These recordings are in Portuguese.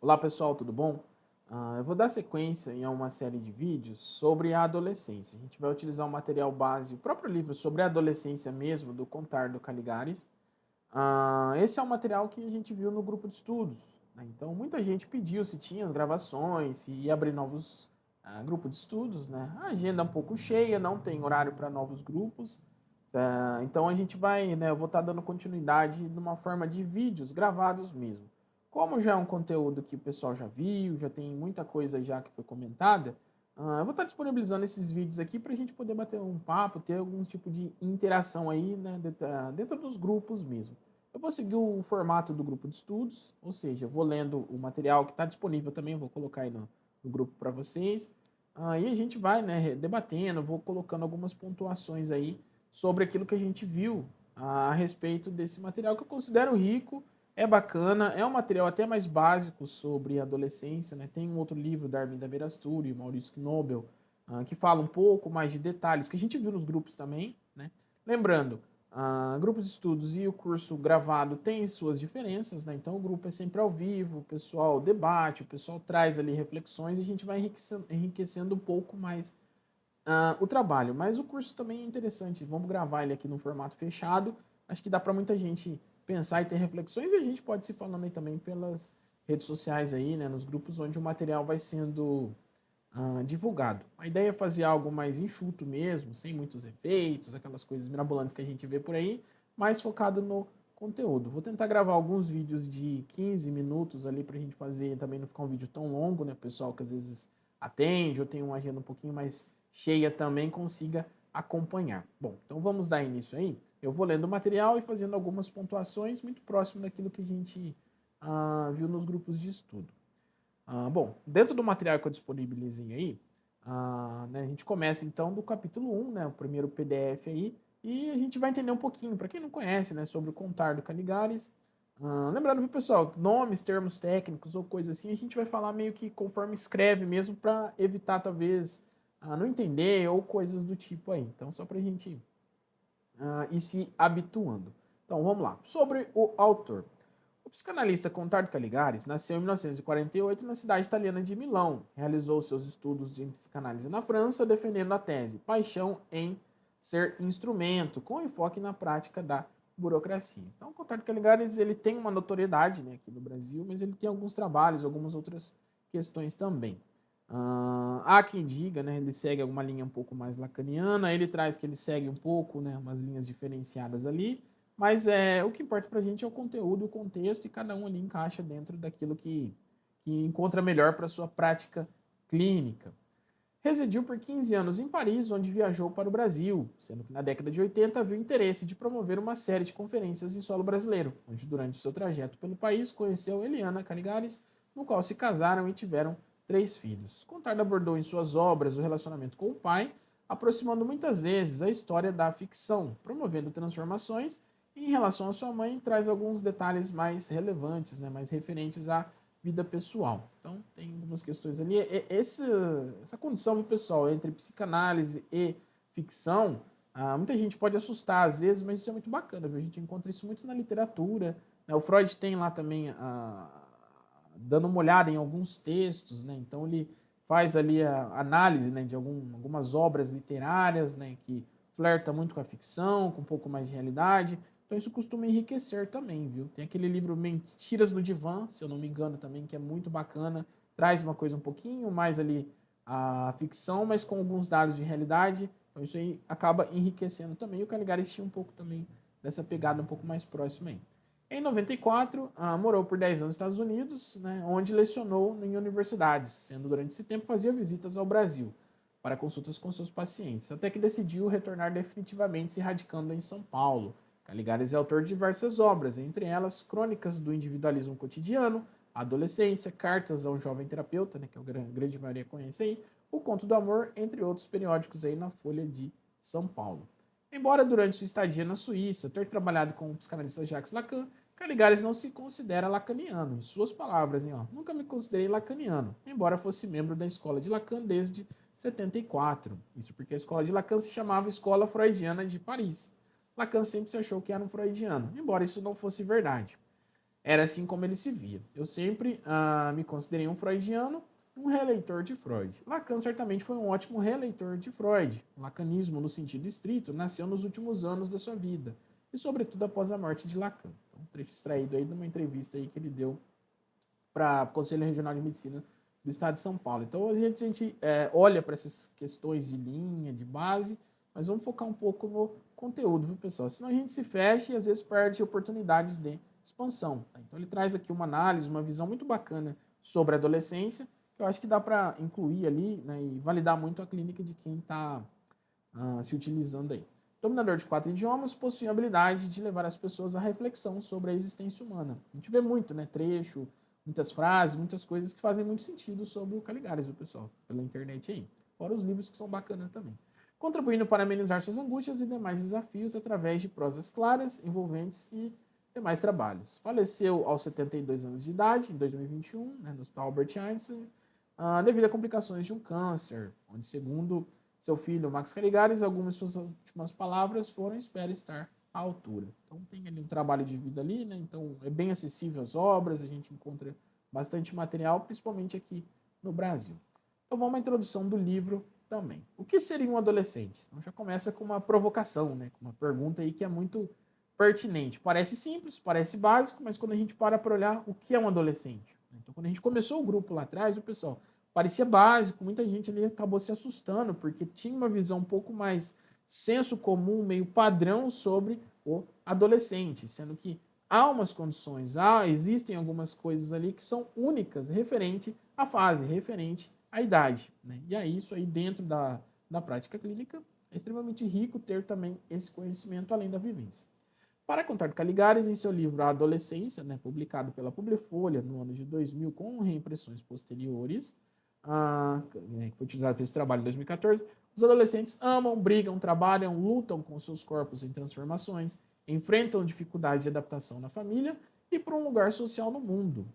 Olá pessoal, tudo bom? Eu vou dar sequência em uma série de vídeos sobre a adolescência. A gente vai utilizar um material base, o próprio livro sobre a adolescência mesmo, do Contar do Caligares. Esse é um material que a gente viu no grupo de estudos, né? Então muita gente pediu se tinha as gravações, se ia abrir novos grupos de estudos, né? A agenda é um pouco cheia, não tem horário para novos grupos. Então a gente vai, né, eu vou estar dando continuidade numa forma de vídeos gravados mesmo. Como já é um conteúdo que o pessoal já viu, já tem muita coisa já que foi comentada, eu vou estar disponibilizando esses vídeos aqui para a gente poder bater um papo, ter algum tipo de interação aí, né, dentro dos grupos mesmo. Eu vou seguir o formato do grupo de estudos, ou seja, eu vou lendo o material que está disponível também, eu vou colocar aí no grupo para vocês. E a gente vai, né, debatendo, vou colocando algumas pontuações aí sobre aquilo que a gente viu a respeito desse material que eu considero rico, é bacana, é um material até mais básico sobre adolescência, né? Tem um outro livro da Arminda Berasturi e Maurício Knobel, que fala um pouco mais de detalhes que a gente viu nos grupos também, né? Lembrando, grupos de estudos e o curso gravado têm suas diferenças, né? Então o grupo é sempre ao vivo, o pessoal debate, o pessoal traz ali reflexões e a gente vai enriquecendo um pouco mais o trabalho. Mas o curso também é interessante. Vamos gravar ele aqui no formato fechado. Acho que dá para muita gente pensar e ter reflexões e a gente pode se falando aí também pelas redes sociais aí, né, nos grupos onde o material vai sendo divulgado. A ideia é fazer algo mais enxuto mesmo, sem muitos efeitos, aquelas coisas mirabolantes que a gente vê por aí, mais focado no conteúdo. Vou tentar gravar alguns vídeos de 15 minutos ali para a gente fazer também não ficar um vídeo tão longo, né? O pessoal que às vezes atende ou tem uma agenda um pouquinho mais cheia também consiga acompanhar. Bom, então vamos dar início aí. Eu vou lendo o material e fazendo algumas pontuações muito próximo daquilo que a gente viu nos grupos de estudo. Bom, dentro do material que eu disponibilizei aí, né, a gente começa então do capítulo 1, né, o primeiro PDF aí, e a gente vai entender um pouquinho, para quem não conhece, né, sobre o Contar do Caligares. Lembrando, viu, pessoal, nomes, termos técnicos ou coisa assim, a gente vai falar meio que conforme escreve mesmo, para evitar talvez não entender ou coisas do tipo aí. Então, só para a gente ir se habituando. Então, vamos lá. Sobre o autor. O psicanalista Contardo Caligares nasceu em 1948 na cidade italiana de Milão. Realizou seus estudos de psicanálise na França, defendendo a tese Paixão em ser instrumento, com enfoque na prática da burocracia. Então, Contardo Caligares ele tem uma notoriedade, né, aqui no Brasil, mas ele tem alguns trabalhos, algumas outras questões também. Há quem diga, né, ele segue alguma linha um pouco mais lacaniana, ele traz que ele segue um pouco, né, umas linhas diferenciadas ali, mas o que importa para a gente é o conteúdo, o contexto, e cada um ali encaixa dentro daquilo que encontra melhor para a sua prática clínica. Residiu por 15 anos em Paris, onde viajou para o Brasil, sendo que na década de 80 viu interesse de promover uma série de conferências em solo brasileiro, onde durante seu trajeto pelo país conheceu Eliana Caligares, no qual se casaram e tiveram 3 filhos. Contardo abordou em suas obras o relacionamento com o pai, aproximando muitas vezes a história da ficção, promovendo transformações, e em relação à sua mãe, traz alguns detalhes mais relevantes, né, mais referentes à vida pessoal. Então, tem algumas questões ali. Essa condição do pessoal entre psicanálise e ficção, muita gente pode assustar às vezes, mas isso é muito bacana, viu? A gente encontra isso muito na literatura, né? O Freud tem lá também, dando uma olhada em alguns textos, né? Então, ele faz ali a análise, né, de algumas obras literárias, né, que flerta muito com a ficção, com um pouco mais de realidade. Então isso costuma enriquecer também, viu? Tem aquele livro Mentiras no Divã, se eu não me engano também, que é muito bacana, traz uma coisa um pouquinho mais ali a ficção, mas com alguns dados de realidade. Então isso aí acaba enriquecendo também. E o Caligares tinha um pouco também dessa pegada um pouco mais próxima aí. Em 94, morou por 10 anos nos Estados Unidos, né, onde lecionou em universidades, sendo durante esse tempo fazia visitas ao Brasil para consultas com seus pacientes, até que decidiu retornar definitivamente se radicando em São Paulo. Caligares é autor de diversas obras, entre elas Crônicas do Individualismo Cotidiano, Adolescência, Cartas ao Jovem Terapeuta, né, que a grande maioria conhece aí, O Conto do Amor, entre outros periódicos aí na Folha de São Paulo. Embora durante sua estadia na Suíça ter trabalhado com o psicanalista Jacques Lacan, Caligares não se considera lacaniano. Em suas palavras, hein, ó, nunca me considerei lacaniano, embora fosse membro da escola de Lacan desde 74. Isso porque a escola de Lacan se chamava Escola Freudiana de Paris. Lacan sempre se achou que era um freudiano, embora isso não fosse verdade. Era assim como ele se via. Eu sempre me considerei um freudiano, um releitor de Freud. Lacan certamente foi um ótimo releitor de Freud. O lacanismo, no sentido estrito, nasceu nos últimos anos da sua vida, e sobretudo após a morte de Lacan. Então, um trecho extraído aí de uma entrevista aí que ele deu para o Conselho Regional de Medicina do Estado de São Paulo. Então, a gente olha para essas questões de linha, de base, mas vamos focar um pouco no conteúdo, viu, pessoal? Senão a gente se fecha e às vezes perde oportunidades de expansão. Tá? Então, ele traz aqui uma análise, uma visão muito bacana sobre a adolescência, que eu acho que dá para incluir ali, né, e validar muito a clínica de quem está se utilizando aí. Dominador de 4 idiomas possui a habilidade de levar as pessoas à reflexão sobre a existência humana. A gente vê muito, né, trecho, muitas frases, muitas coisas que fazem muito sentido sobre o Caligares, viu, pessoal? Pela internet aí. Fora os livros que são bacanas também. Contribuindo para amenizar suas angústias e demais desafios através de prosas claras, envolventes e demais trabalhos. Faleceu aos 72 anos de idade, em 2021, né, no Hospital Albert Einstein, devido a complicações de um câncer, onde, segundo seu filho Max Caligares, algumas de suas últimas palavras foram: espero estar à altura. Então tem ali um trabalho de vida ali, né? Então é bem acessível as obras, a gente encontra bastante material, principalmente aqui no Brasil. Então vamos à introdução do livro também. O que seria um adolescente? Então já começa com uma provocação, né? Com uma pergunta aí que é muito pertinente. Parece simples, parece básico, mas quando a gente para olhar o que é um adolescente. Então quando a gente começou o grupo lá atrás, o pessoal parecia básico, muita gente ali acabou se assustando, porque tinha uma visão um pouco mais senso comum, meio padrão sobre o adolescente, sendo que há umas condições, existem algumas coisas ali que são únicas, referente à fase, referente à idade. Né? E aí, isso aí dentro da prática clínica, é extremamente rico ter também esse conhecimento além da vivência. Para contar do Caligares, em seu livro A Adolescência, né, publicado pela Publifolha no ano de 2000, com reimpressões posteriores, que foi utilizado para esse trabalho em 2014, os adolescentes amam, brigam, trabalham, lutam com seus corpos em transformações, enfrentam dificuldades de adaptação na família e por um lugar social no mundo,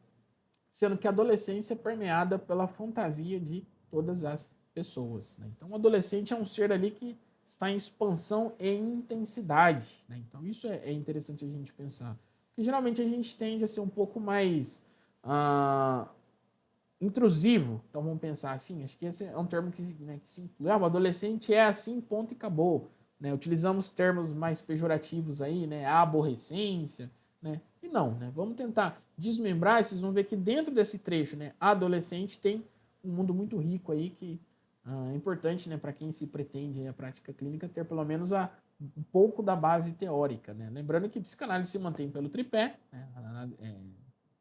sendo que a adolescência é permeada pela fantasia de todas as pessoas. Né? Então, o adolescente é um ser ali que está em expansão e intensidade. Né? Então, isso é interessante a gente pensar. Porque geralmente a gente tende a ser um pouco mais intrusivo. Então, vamos pensar assim. Acho que esse é um termo que se inclui. O adolescente é assim, ponto e acabou. Né? Utilizamos termos mais pejorativos aí, né? A aborrecência. Né? E não, né? Vamos tentar desmembrar, vocês vão ver que dentro desse trecho, né, adolescente tem um mundo muito rico aí que é importante, né, para quem se pretende a prática clínica ter pelo menos um pouco da base teórica, né? Lembrando que psicanálise se mantém pelo tripé, né,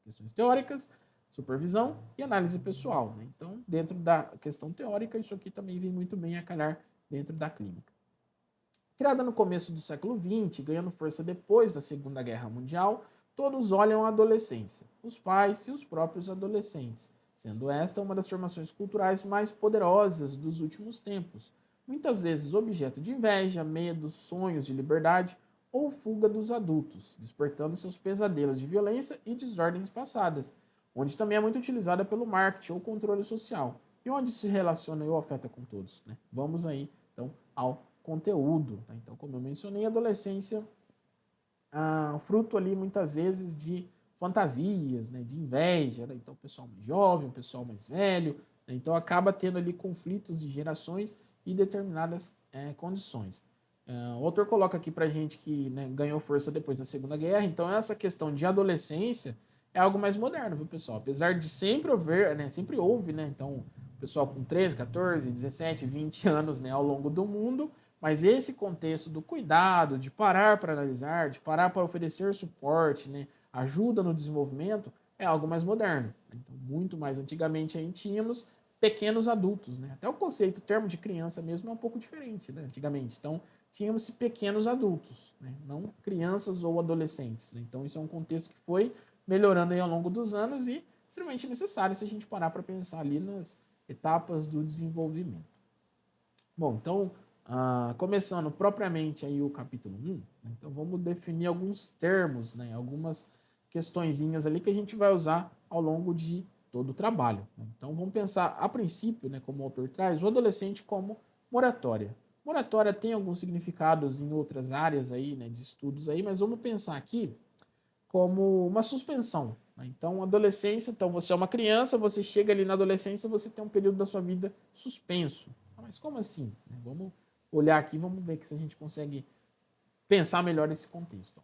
questões teóricas, supervisão e análise pessoal, né? Então, dentro da questão teórica, isso aqui também vem muito bem a calhar dentro da clínica. Criada no começo do século XX, ganhando força depois da Segunda Guerra Mundial, todos olham a adolescência, os pais e os próprios adolescentes, sendo esta uma das formações culturais mais poderosas dos últimos tempos, muitas vezes objeto de inveja, medo, sonhos de liberdade ou fuga dos adultos, despertando seus pesadelos de violência e desordens passadas, onde também é muito utilizada pelo marketing ou controle social, e onde se relaciona ou afeta com todos. Né? Vamos aí, então, ao conteúdo. Tá? Então, como eu mencionei, a adolescência fruto ali muitas vezes de fantasias, né, de inveja. Né? Então, o pessoal mais jovem, o pessoal mais velho. Né? Então, acaba tendo ali conflitos de gerações e determinadas condições. O autor coloca aqui pra gente que, né, ganhou força depois da Segunda Guerra. Então, essa questão de adolescência é algo mais moderno, viu, pessoal? Apesar de sempre haver, né, sempre houve, né, então, o pessoal com 13, 14, 17, 20 anos, né, ao longo do mundo, mas esse contexto do cuidado, de parar para analisar, de parar para oferecer suporte, né, ajuda no desenvolvimento, é algo mais moderno. Então, muito mais antigamente aí tínhamos pequenos adultos, né? Até o conceito, o termo de criança mesmo é um pouco diferente, né, antigamente. Então, tínhamos pequenos adultos, né, não crianças ou adolescentes. Né? Então, isso é um contexto que foi melhorando aí ao longo dos anos e extremamente necessário se a gente parar para pensar ali nas etapas do desenvolvimento. Bom, então, começando propriamente aí o capítulo 1, né, então vamos definir alguns termos, né, algumas questõezinhas ali que a gente vai usar ao longo de todo o trabalho. Né? Então vamos pensar, a princípio, né, como o autor traz, o adolescente como moratória. Moratória tem alguns significados em outras áreas aí, né, de estudos aí, mas vamos pensar aqui como uma suspensão, né? Então, adolescência, então você é uma criança, você chega ali na adolescência, você tem um período da sua vida suspenso. Mas como assim? Vamos olhar aqui, vamos ver se a gente consegue pensar melhor nesse contexto.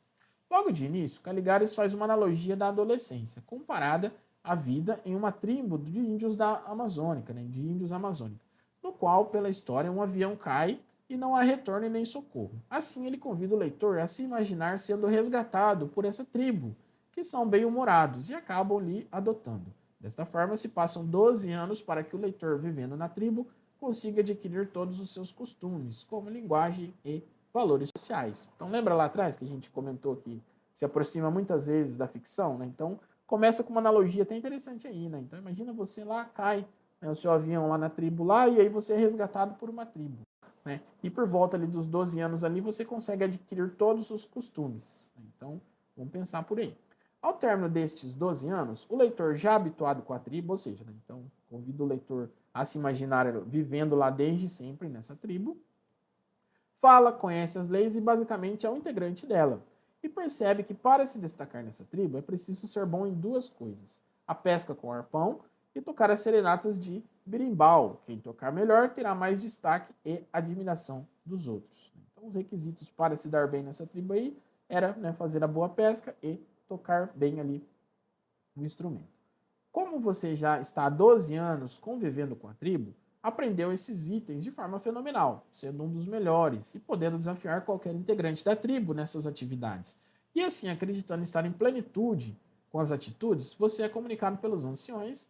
Logo de início, Caligares faz uma analogia da adolescência, comparada à vida em uma tribo de índios da Amazônica, né, de índios amazônicos, no qual, pela história, um avião cai e não há retorno e nem socorro. Assim, ele convida o leitor a se imaginar sendo resgatado por essa tribo, que são bem-humorados e acabam lhe adotando. Desta forma, se passam 12 anos para que o leitor, vivendo na tribo, consiga adquirir todos os seus costumes, como linguagem e valores sociais. Então, lembra lá atrás que a gente comentou que se aproxima muitas vezes da ficção, né? Então, começa com uma analogia até interessante aí, né? Então, imagina você lá, cai, né, o seu avião lá na tribo lá, e aí você é resgatado por uma tribo, né? E por volta ali dos 12 anos ali, você consegue adquirir todos os costumes. Então, vamos pensar por aí. Ao término destes 12 anos, o leitor já habituado com a tribo, ou seja, né, então convido o leitor a se imaginar vivendo lá desde sempre nessa tribo, fala, conhece as leis e basicamente é um integrante dela. E percebe que para se destacar nessa tribo é preciso ser bom em duas coisas: a pesca com arpão e tocar as serenatas de berimbau. Quem tocar melhor terá mais destaque e admiração dos outros. Então, os requisitos para se dar bem nessa tribo aí era, né, fazer a boa pesca e tocar bem ali o instrumento. Como você já está há 12 anos convivendo com a tribo, aprendeu esses itens de forma fenomenal, sendo um dos melhores e podendo desafiar qualquer integrante da tribo nessas atividades. E assim, acreditando estar em plenitude com as atitudes, você é comunicado pelos anciões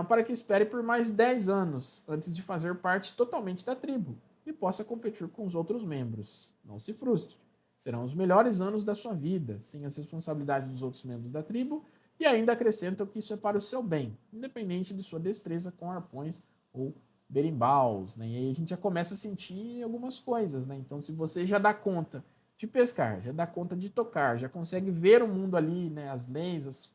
para que espere por mais 10 anos antes de fazer parte totalmente da tribo e possa competir com os outros membros. Não se frustre. Serão os melhores anos da sua vida, sem as responsabilidades dos outros membros da tribo, e ainda acrescentam que isso é para o seu bem, independente de sua destreza com arpões ou berimbaus, né? E aí a gente já começa a sentir algumas coisas, né? Então, se você já dá conta de pescar, já dá conta de tocar, já consegue ver o mundo ali, né? As leis,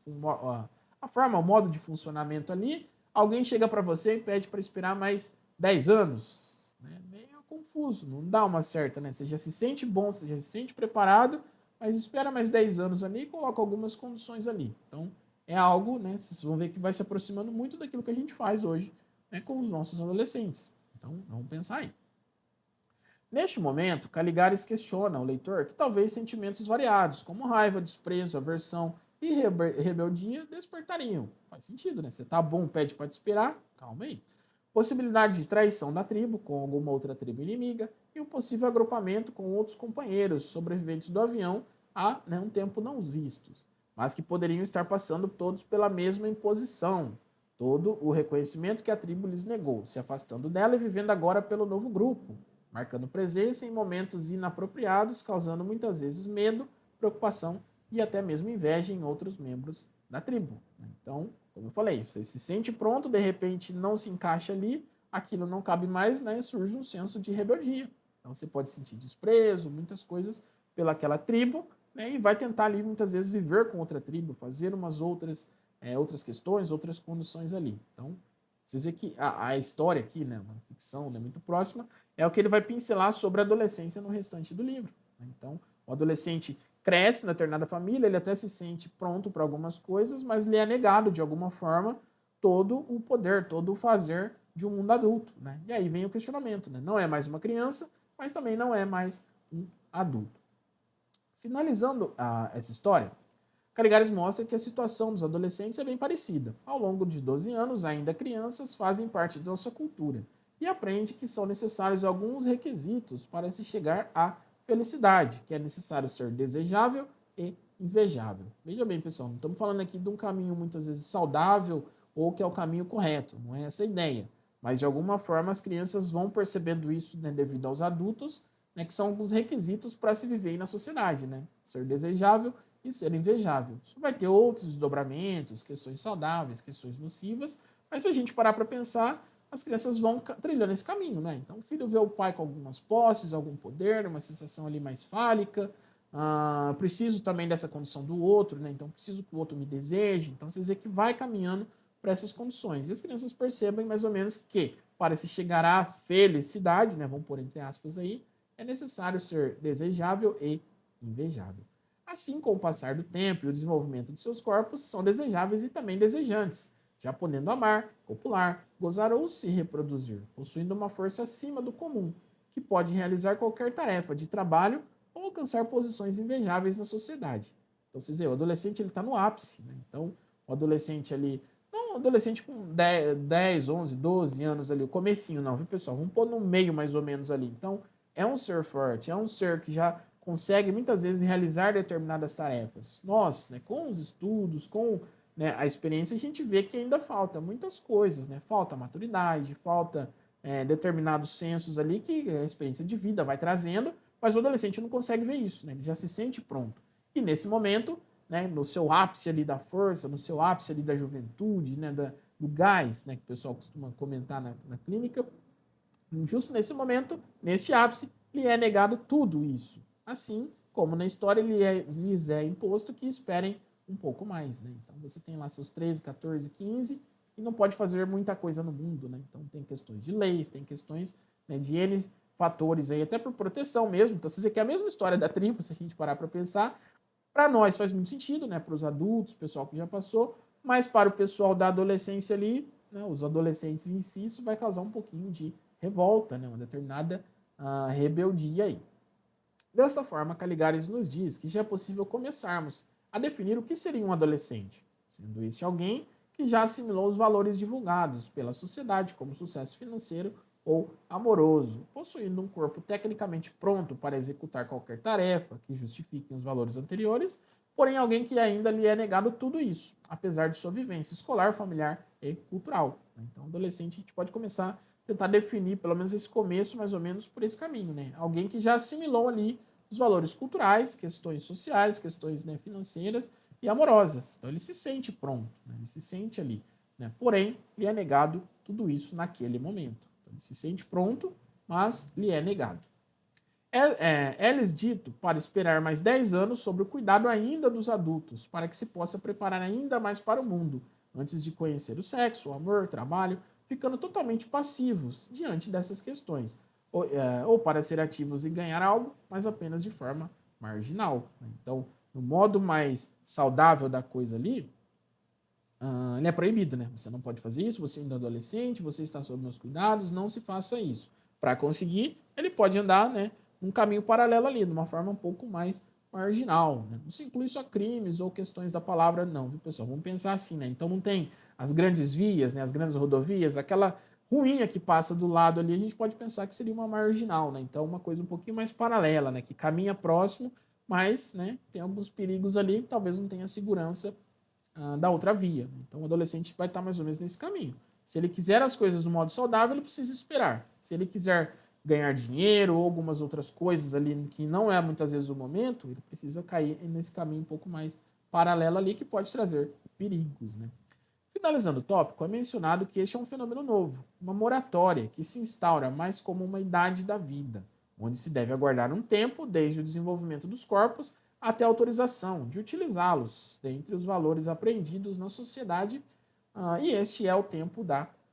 a forma, o modo de funcionamento ali, alguém chega para você e pede para esperar mais 10 anos, né? Meio confuso, não dá uma certa, né? Você já se sente bom, você já se sente preparado, mas espera mais 10 anos ali e coloca algumas condições ali. Então, é algo, né? Vocês vão ver que vai se aproximando muito daquilo que a gente faz hoje, né, com os nossos adolescentes. Então, vamos pensar aí. Neste momento, Caligares questiona o leitor que talvez sentimentos variados, como raiva, desprezo, aversão e rebeldia, despertariam. Faz sentido, né? Você tá bom, pede para te esperar, calma aí. Possibilidade de traição da tribo com alguma outra tribo inimiga e um possível agrupamento com outros companheiros sobreviventes do avião há, né, um tempo não vistos, mas que poderiam estar passando todos pela mesma imposição, todo o reconhecimento que a tribo lhes negou, se afastando dela e vivendo agora pelo novo grupo, marcando presença em momentos inapropriados, causando muitas vezes medo, preocupação e até mesmo inveja em outros membros da tribo. Então, como eu falei, você se sente pronto, de repente não se encaixa ali, aquilo não cabe mais, né? Surge um senso de rebeldia. Então você pode sentir desprezo, muitas coisas pelaquela tribo, né? E vai tentar ali muitas vezes viver com outra tribo, fazer umas outras questões, outras condições ali. Então, vocês veem que a história aqui, né, uma ficção, né, muito próxima, é o que ele vai pincelar sobre a adolescência no restante do livro. Né? Então, o adolescente cresce na determinada família, ele até se sente pronto para algumas coisas, mas lhe é negado, de alguma forma, todo o poder, todo o fazer de um mundo adulto. Né? E aí vem o questionamento. Né? Não é mais uma criança, mas também não é mais um adulto. Finalizando essa história, Caligares mostra que a situação dos adolescentes é bem parecida. Ao longo de 12 anos, ainda crianças fazem parte da nossa cultura e aprende que são necessários alguns requisitos para se chegar à felicidade, que é necessário ser desejável e invejável. Veja bem, pessoal, não estamos falando aqui de um caminho muitas vezes saudável ou que é o caminho correto, não é essa a ideia. Mas de alguma forma as crianças vão percebendo isso, né, devido aos adultos, né, que são alguns requisitos para se viver na sociedade, né? Ser desejável e ser invejável. Isso vai ter outros desdobramentos, questões saudáveis, questões nocivas, mas se a gente parar para pensar, as crianças vão trilhando esse caminho, né? Então o filho vê o pai com algumas posses, algum poder, uma sensação ali mais fálica, preciso também dessa condição do outro, né? Então preciso que o outro me deseje. Então vocês vê que vai caminhando para essas condições. E as crianças percebem mais ou menos que para se chegar à felicidade, né? Vamos pôr entre aspas aí, é necessário ser desejável e invejável. Assim, com o passar do tempo e o desenvolvimento de seus corpos, são desejáveis e também desejantes, já podendo amar, copular, gozar ou se reproduzir, possuindo uma força acima do comum, que pode realizar qualquer tarefa de trabalho ou alcançar posições invejáveis na sociedade. Então, vocês veem, o adolescente está no ápice, né? Então, o adolescente ali, não um adolescente com 10, 11, 12 anos ali, o comecinho não, viu, pessoal? Vamos pôr no meio mais ou menos ali. Então, é um ser forte, é um ser que já consegue muitas vezes realizar determinadas tarefas. Nós, né, com os estudos, com, né, a experiência, a gente vê que ainda falta muitas coisas, né? Falta maturidade, falta determinados sensos ali que a experiência de vida vai trazendo, mas o adolescente não consegue ver isso, né? Ele já se sente pronto. E nesse momento, né, no seu ápice ali da força, no seu ápice ali da juventude, né, do gás, né, que o pessoal costuma comentar na clínica, justo nesse momento, neste ápice, lhe é negado tudo isso. Assim como na história lhes é imposto que esperem um pouco mais. Né? Então você tem lá seus 13, 14, 15 e não pode fazer muita coisa no mundo. Né? Então tem questões de leis, tem questões, né, de N fatores aí, até por proteção mesmo. Então, se você quer a mesma história da tribo, se a gente parar para pensar, para nós faz muito sentido, né? Para os adultos, pessoal que já passou, mas para o pessoal da adolescência ali, né, os adolescentes em si, isso vai causar um pouquinho de revolta, né, uma determinada rebeldia aí. Desta forma, Caligares nos diz que já é possível começarmos a definir o que seria um adolescente, sendo este alguém que já assimilou os valores divulgados pela sociedade como sucesso financeiro ou amoroso, possuindo um corpo tecnicamente pronto para executar qualquer tarefa que justifique os valores anteriores, porém alguém que ainda lhe é negado tudo isso, apesar de sua vivência escolar, familiar e cultural. Então, adolescente, a gente pode começar a tentar definir, pelo menos esse começo, mais ou menos por esse caminho, né? Alguém que já assimilou ali os valores culturais, questões sociais, questões, né, financeiras e amorosas. Então, ele se sente pronto, né? Ele se sente ali, né? Porém, lhe é negado tudo isso naquele momento. Ele se sente pronto, mas lhe é negado. É-lhes dito para esperar mais 10 anos sobre o cuidado ainda dos adultos, para que se possa preparar ainda mais para o mundo, antes de conhecer o sexo, o amor, o trabalho, ficando totalmente passivos diante dessas questões, ou para ser ativos e ganhar algo, mas apenas de forma marginal. Então, no modo mais saudável da coisa ali, ele é proibido, né? Você não pode fazer isso, você ainda é adolescente, você está sob meus cuidados, não se faça isso. Para conseguir, ele pode andar, né, um caminho paralelo ali, de uma forma um pouco mais marginal. Né? Não se inclui só crimes ou questões da palavra, não, viu, pessoal? Vamos pensar assim, né? Então não tem as grandes vias, né, as grandes rodovias, aquela ruinha que passa do lado ali, a gente pode pensar que seria uma marginal, né? Então uma coisa um pouquinho mais paralela, né, que caminha próximo, mas, né, tem alguns perigos ali, talvez não tenha segurança da outra via. Então, o adolescente vai estar mais ou menos nesse caminho. Se ele quiser as coisas no modo saudável, ele precisa esperar. Se ele quiser ganhar dinheiro ou algumas outras coisas ali que não é muitas vezes o momento, ele precisa cair nesse caminho um pouco mais paralelo ali que pode trazer perigos, né? Finalizando o tópico, é mencionado que este é um fenômeno novo, uma moratória que se instaura mais como uma idade da vida, onde se deve aguardar um tempo desde o desenvolvimento dos corpos até a autorização de utilizá-los dentre os valores apreendidos na sociedade, e este é o tempo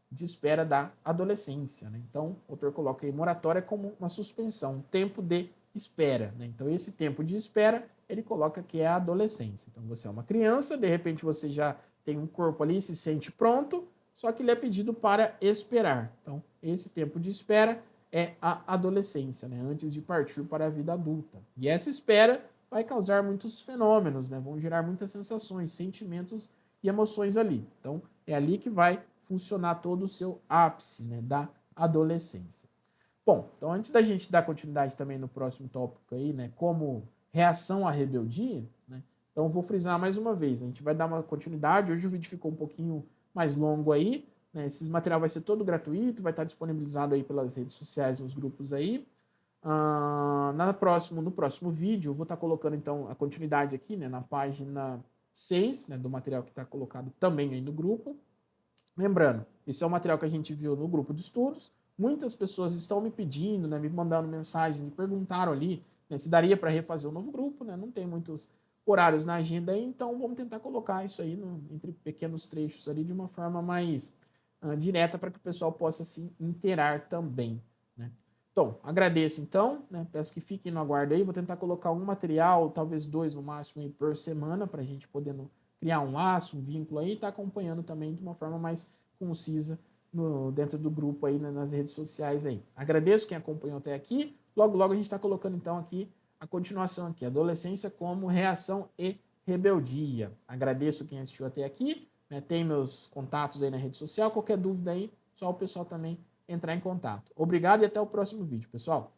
de espera da adolescência. Né? Então, o autor coloca aí moratória como uma suspensão, um tempo de espera. Né? Então, esse tempo de espera, ele coloca que é a adolescência. Então, você é uma criança, de repente você já tem um corpo ali, se sente pronto, só que ele é pedido para esperar. Então, esse tempo de espera é a adolescência, né? Antes de partir para a vida adulta. E essa espera vai causar muitos fenômenos, né? Vão gerar muitas sensações, sentimentos e emoções ali. Então, é ali que vai funcionar todo o seu ápice, né, da adolescência. Bom, então antes da gente dar continuidade também no próximo tópico aí, né, como reação à rebeldia, né, então eu vou frisar mais uma vez, né, a gente vai dar uma continuidade, hoje o vídeo ficou um pouquinho mais longo aí, né, esse material vai ser todo gratuito, vai estar disponibilizado aí pelas redes sociais, nos grupos aí. No próximo vídeo, eu vou estar colocando então a continuidade aqui, né, na página 6, né, do material que está colocado também aí no grupo. Lembrando, esse é o material que a gente viu no grupo de estudos. Muitas pessoas estão me pedindo, né, me mandando mensagens e perguntaram ali, né, se daria para refazer o novo grupo, né? Não tem muitos horários na agenda aí, então vamos tentar colocar isso aí entre pequenos trechos ali de uma forma mais direta para que o pessoal possa se inteirar também, né? Tom, agradeço então, né? Peço que fiquem no aguardo aí. Vou tentar colocar um material, talvez 2 no máximo aí por semana, para a gente poder criar um laço, um vínculo aí e tá acompanhando também de uma forma mais concisa dentro do grupo aí, né, nas redes sociais aí. Agradeço quem acompanhou até aqui. Logo, logo a gente está colocando então aqui a continuação aqui, adolescência como reação e rebeldia. Agradeço quem assistiu até aqui, né? Tem meus contatos aí na rede social. Qualquer dúvida aí, só o pessoal também entrar em contato. Obrigado e até o próximo vídeo, pessoal.